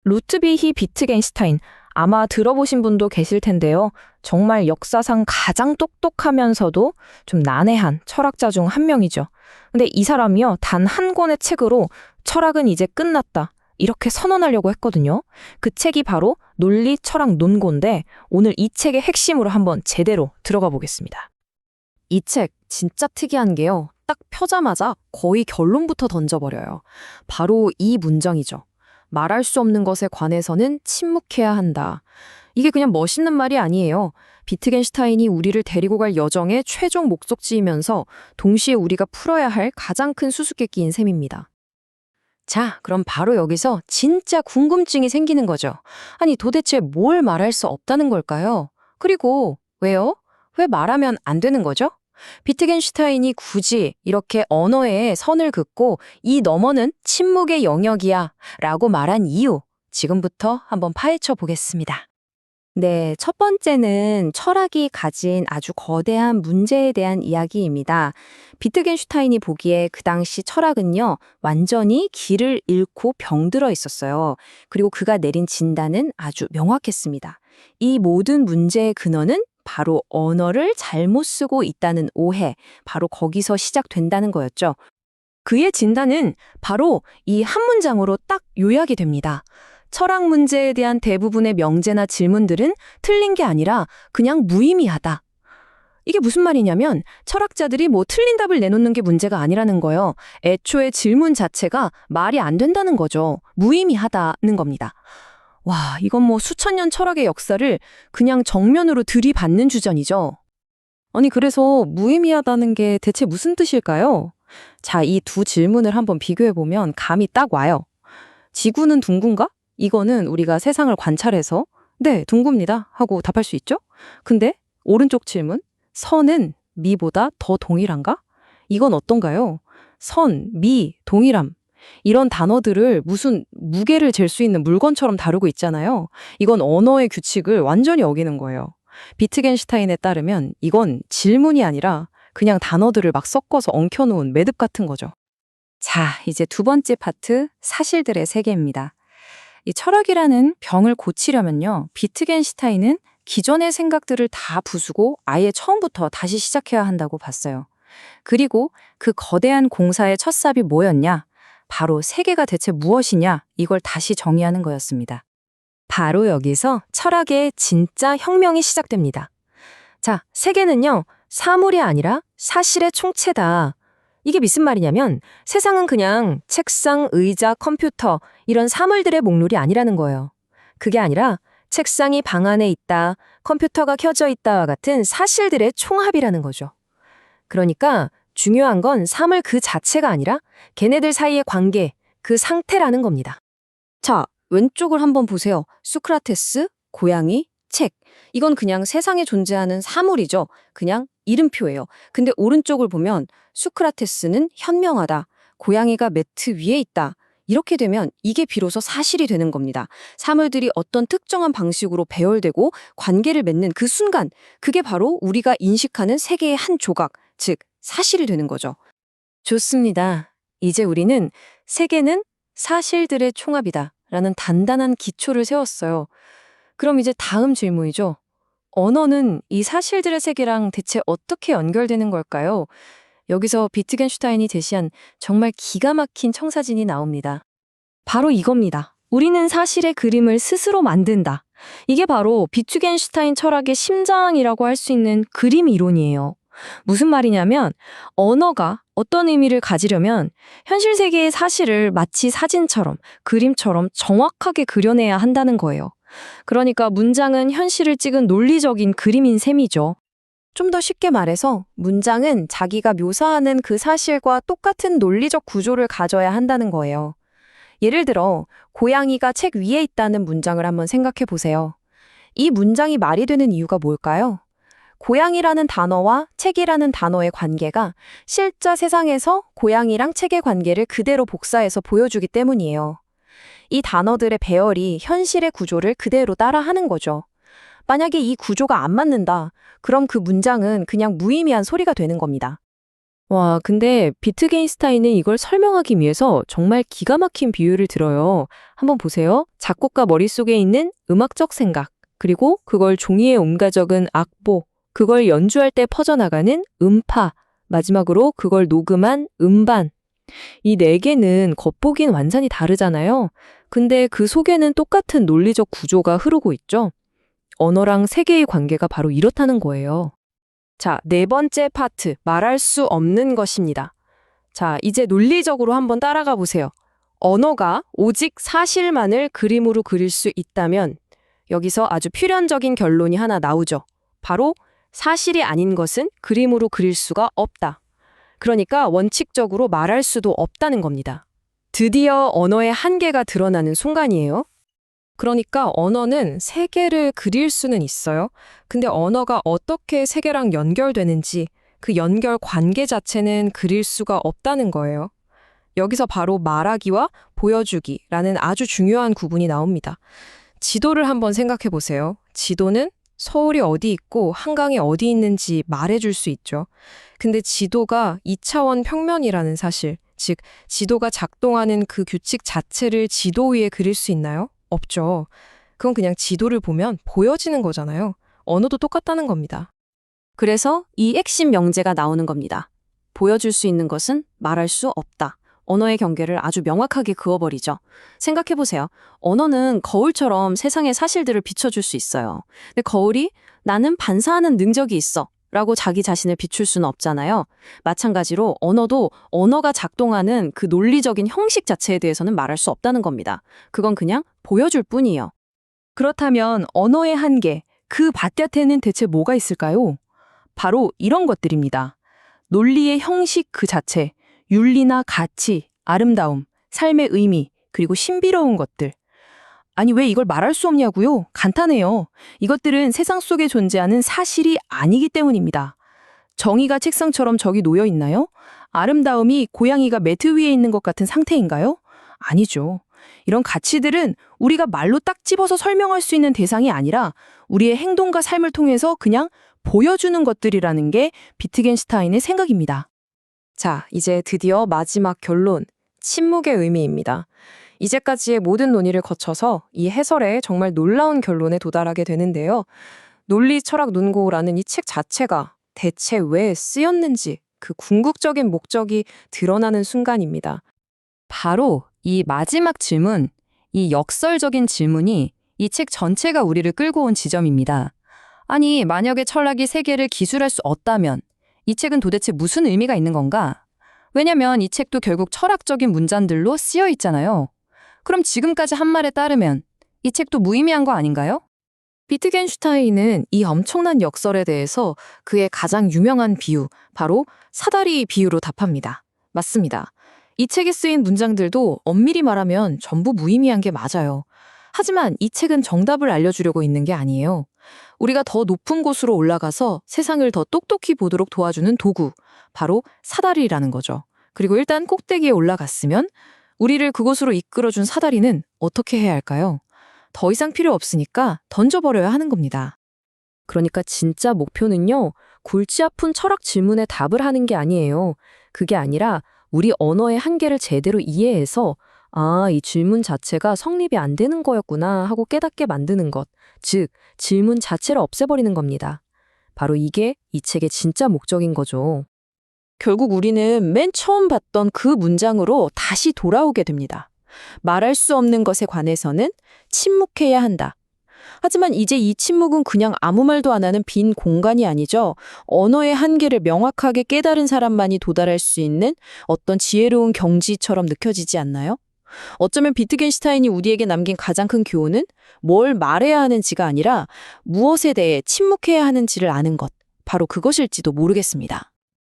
루트비히 비트겐슈타인, 아마 들어보신 분도 계실 텐데요. 정말 역사상 가장 똑똑하면서도 좀 난해한 철학자 중 한 명이죠. 근데 이 사람이요, 단 한 권의 책으로 철학은 이제 끝났다, 이렇게 선언하려고 했거든요. 그 책이 바로 논리 철학 논고인데, 오늘 이 책의 핵심으로 한번 제대로 들어가 보겠습니다. 이 책 진짜 특이한 게요. 딱 펴자마자 거의 결론부터 던져버려요. 바로 이 문장이죠. 말할 수 없는 것에 관해서는 침묵해야 한다. 이게 그냥 멋있는 말이 아니에요. 비트겐슈타인이 우리를 데리고 갈 여정의 최종 목적지이면서 동시에 우리가 풀어야 할 가장 큰 수수께끼인 셈입니다. 자, 그럼 바로 여기서 진짜 궁금증이 생기는 거죠. 아니, 도대체 뭘 말할 수 없다는 걸까요? 그리고 왜요? 왜 말하면 안 되는 거죠? 비트겐슈타인이 굳이 이렇게 언어에 선을 긋고 이 너머는 침묵의 영역이야 라고 말한 이유, 지금부터 한번 파헤쳐 보겠습니다. 네, 첫 번째는 철학이 가진 아주 거대한 문제에 대한 이야기입니다. 비트겐슈타인이 보기에 그 당시 철학은요, 완전히 길을 잃고 병들어 있었어요. 그리고 그가 내린 진단은 아주 명확했습니다. 이 모든 문제의 근원은 바로 언어를 잘못 쓰고 있다는 오해, 바로 거기서 시작된다는 거였죠. 그의 진단은 바로 이 한 문장으로 딱 요약이 됩니다. 철학 문제에 대한 대부분의 명제나 질문들은 틀린 게 아니라 그냥 무의미하다. 이게 무슨 말이냐면 철학자들이 뭐 틀린 답을 내놓는 게 문제가 아니라는 거예요. 애초에 질문 자체가 말이 안 된다는 거죠. 무의미하다는 겁니다. 와, 이건 뭐 수천 년 철학의 역사를 그냥 정면으로 들이받는 주전이죠. 아니, 그래서 무의미하다는 게 대체 무슨 뜻일까요? 자, 이 두 질문을 한번 비교해보면 감이 딱 와요. 지구는 둥근가? 이거는 우리가 세상을 관찰해서 네, 둥굽니다 하고 답할 수 있죠? 근데 오른쪽 질문, 선은 미보다 더 동일한가? 이건 어떤가요? 선, 미, 동일함. 이런 단어들을 무슨 무게를 잴 수 있는 물건처럼 다루고 있잖아요. 이건 언어의 규칙을 완전히 어기는 거예요. 비트겐슈타인에 따르면 이건 질문이 아니라 그냥 단어들을 막 섞어서 엉켜놓은 매듭 같은 거죠. 자, 이제 두 번째 파트, 사실들의 세계입니다. 이 철학이라는 병을 고치려면요, 비트겐슈타인은 기존의 생각들을 다 부수고 아예 처음부터 다시 시작해야 한다고 봤어요. 그리고 그 거대한 공사의 첫 삽이 뭐였냐? 바로 세계가 대체 무엇이냐, 이걸 다시 정의하는 거였습니다. 바로 여기서 철학의 진짜 혁명이 시작됩니다. 자, 세계는요, 사물이 아니라 사실의 총체다. 이게 무슨 말이냐면 세상은 그냥 책상, 의자, 컴퓨터 이런 사물들의 목록이 아니라는 거예요. 그게 아니라 책상이 방 안에 있다, 컴퓨터가 켜져 있다와 같은 사실들의 총합이라는 거죠. 그러니까 중요한 건 사물 그 자체가 아니라 걔네들 사이의 관계, 그 상태라는 겁니다. 자, 왼쪽을 한번 보세요. 소크라테스, 고양이, 책. 이건 그냥 세상에 존재하는 사물이죠. 그냥 이름표예요. 근데 오른쪽을 보면 소크라테스는 현명하다, 고양이가 매트 위에 있다. 이렇게 되면 이게 비로소 사실이 되는 겁니다. 사물들이 어떤 특정한 방식으로 배열되고 관계를 맺는 그 순간, 그게 바로 우리가 인식하는 세계의 한 조각, 즉 사실이 되는 거죠. 좋습니다. 이제 우리는 세계는 사실들의 총합이다 라는 단단한 기초를 세웠어요. 그럼 이제 다음 질문이죠. 언어는 이 사실들의 세계랑 대체 어떻게 연결되는 걸까요? 여기서 비트겐슈타인이 제시한 정말 기가 막힌 청사진이 나옵니다. 바로 이겁니다. 우리는 사실의 그림을 스스로 만든다. 이게 바로 비트겐슈타인 철학의 심장이라고 할 수 있는 그림 이론이에요. 무슨 말이냐면 언어가 어떤 의미를 가지려면 현실 세계의 사실을 마치 사진처럼, 그림처럼 정확하게 그려내야 한다는 거예요. 그러니까 문장은 현실을 찍은 논리적인 그림인 셈이죠. 좀 더 쉽게 말해서 문장은 자기가 묘사하는 그 사실과 똑같은 논리적 구조를 가져야 한다는 거예요. 예를 들어 고양이가 책 위에 있다는 문장을 한번 생각해 보세요. 이 문장이 말이 되는 이유가 뭘까요? 고양이라는 단어와 책이라는 단어의 관계가 실제 세상에서 고양이랑 책의 관계를 그대로 복사해서 보여주기 때문이에요. 이 단어들의 배열이 현실의 구조를 그대로 따라하는 거죠. 만약에 이 구조가 안 맞는다, 그럼 그 문장은 그냥 무의미한 소리가 되는 겁니다. 와, 근데 비트겐슈타인은 이걸 설명하기 위해서 정말 기가 막힌 비유를 들어요. 한번 보세요. 작곡가 머릿속에 있는 음악적 생각, 그리고 그걸 종이에 옮겨 적은 악보, 그걸 연주할 때 퍼져나가는 음파, 마지막으로 그걸 녹음한 음반. 이 네 개는 겉보긴 완전히 다르잖아요. 근데 그 속에는 똑같은 논리적 구조가 흐르고 있죠. 언어랑 세계의 관계가 바로 이렇다는 거예요. 자, 네 번째 파트, 말할 수 없는 것입니다. 자, 이제 논리적으로 한번 따라가 보세요. 언어가 오직 사실만을 그림으로 그릴 수 있다면 여기서 아주 필연적인 결론이 하나 나오죠. 바로 사실이 아닌 것은 그림으로 그릴 수가 없다. 그러니까 원칙적으로 말할 수도 없다는 겁니다. 드디어 언어의 한계가 드러나는 순간이에요. 그러니까 언어는 세계를 그릴 수는 있어요. 근데 언어가 어떻게 세계랑 연결되는지 그 연결 관계 자체는 그릴 수가 없다는 거예요. 여기서 바로 말하기와 보여주기라는 아주 중요한 구분이 나옵니다. 지도를 한번 생각해 보세요. 지도는 서울이 어디 있고 한강이 어디 있는지 말해줄 수 있죠. 근데 지도가 2차원 평면이라는 사실, 즉 지도가 작동하는 그 규칙 자체를 지도 위에 그릴 수 있나요? 없죠. 그건 그냥 지도를 보면 보여지는 거잖아요. 언어도 똑같다는 겁니다. 그래서 이 핵심 명제가 나오는 겁니다. 보여줄 수 있는 것은 말할 수 없다. 언어의 경계를 아주 명확하게 그어버리죠. 생각해보세요. 언어는 거울처럼 세상의 사실들을 비춰줄 수 있어요. 근데 거울이 나는 반사하는 능력이 있어 라고 자기 자신을 비출 수는 없잖아요. 마찬가지로 언어도 언어가 작동하는 그 논리적인 형식 자체에 대해서는 말할 수 없다는 겁니다. 그건 그냥 보여줄 뿐이에요. 그렇다면 언어의 한계, 그 바깥에는 대체 뭐가 있을까요? 바로 이런 것들입니다. 논리의 형식 그 자체, 윤리나 가치, 아름다움, 삶의 의미, 그리고 신비로운 것들. 아니, 왜 이걸 말할 수 없냐고요? 간단해요. 이것들은 세상 속에 존재하는 사실이 아니기 때문입니다. 정의가 책상처럼 저기 놓여 있나요? 아름다움이 고양이가 매트 위에 있는 것 같은 상태인가요? 아니죠. 이런 가치들은 우리가 말로 딱 집어서 설명할 수 있는 대상이 아니라 우리의 행동과 삶을 통해서 그냥 보여주는 것들이라는 게 비트겐슈타인의 생각입니다. 자, 이제 드디어 마지막 결론, 침묵의 의미입니다. 이제까지의 모든 논의를 거쳐서 이 해설에 정말 놀라운 결론에 도달하게 되는데요. 논리 철학 논고라는 이 책 자체가 대체 왜 쓰였는지 그 궁극적인 목적이 드러나는 순간입니다. 바로 이 마지막 질문, 이 역설적인 질문이 이 책 전체가 우리를 끌고 온 지점입니다. 아니, 만약에 철학이 세계를 기술할 수 없다면 이 책은 도대체 무슨 의미가 있는 건가? 왜냐면 이 책도 결국 철학적인 문장들로 쓰여 있잖아요. 그럼 지금까지 한 말에 따르면 이 책도 무의미한 거 아닌가요? 비트겐슈타인은 이 엄청난 역설에 대해서 그의 가장 유명한 비유, 바로 사다리 비유로 답합니다. 맞습니다. 이 책에 쓰인 문장들도 엄밀히 말하면 전부 무의미한 게 맞아요. 하지만 이 책은 정답을 알려주려고 있는 게 아니에요. 우리가 더 높은 곳으로 올라가서 세상을 더 똑똑히 보도록 도와주는 도구, 바로 사다리라는 거죠. 그리고 일단 꼭대기에 올라갔으면 우리를 그곳으로 이끌어준 사다리는 어떻게 해야 할까요? 더 이상 필요 없으니까 던져버려야 하는 겁니다. 그러니까 진짜 목표는요, 골치 아픈 철학 질문에 답을 하는 게 아니에요. 그게 아니라 우리 언어의 한계를 제대로 이해해서 이 질문 자체가 성립이 안 되는 거였구나 하고 깨닫게 만드는 것, 즉 질문 자체를 없애버리는 겁니다. 바로 이게 이 책의 진짜 목적인 거죠. 결국 우리는 맨 처음 봤던 그 문장으로 다시 돌아오게 됩니다. 말할 수 없는 것에 관해서는 침묵해야 한다. 하지만 이제 이 침묵은 그냥 아무 말도 안 하는 빈 공간이 아니죠. 언어의 한계를 명확하게 깨달은 사람만이 도달할 수 있는 어떤 지혜로운 경지처럼 느껴지지 않나요? 어쩌면 비트겐슈타인이 우리에게 남긴 가장 큰 교훈은 뭘 말해야 하는지가 아니라 무엇에 대해 침묵해야 하는지를 아는 것, 바로 그것일지도 모르겠습니다.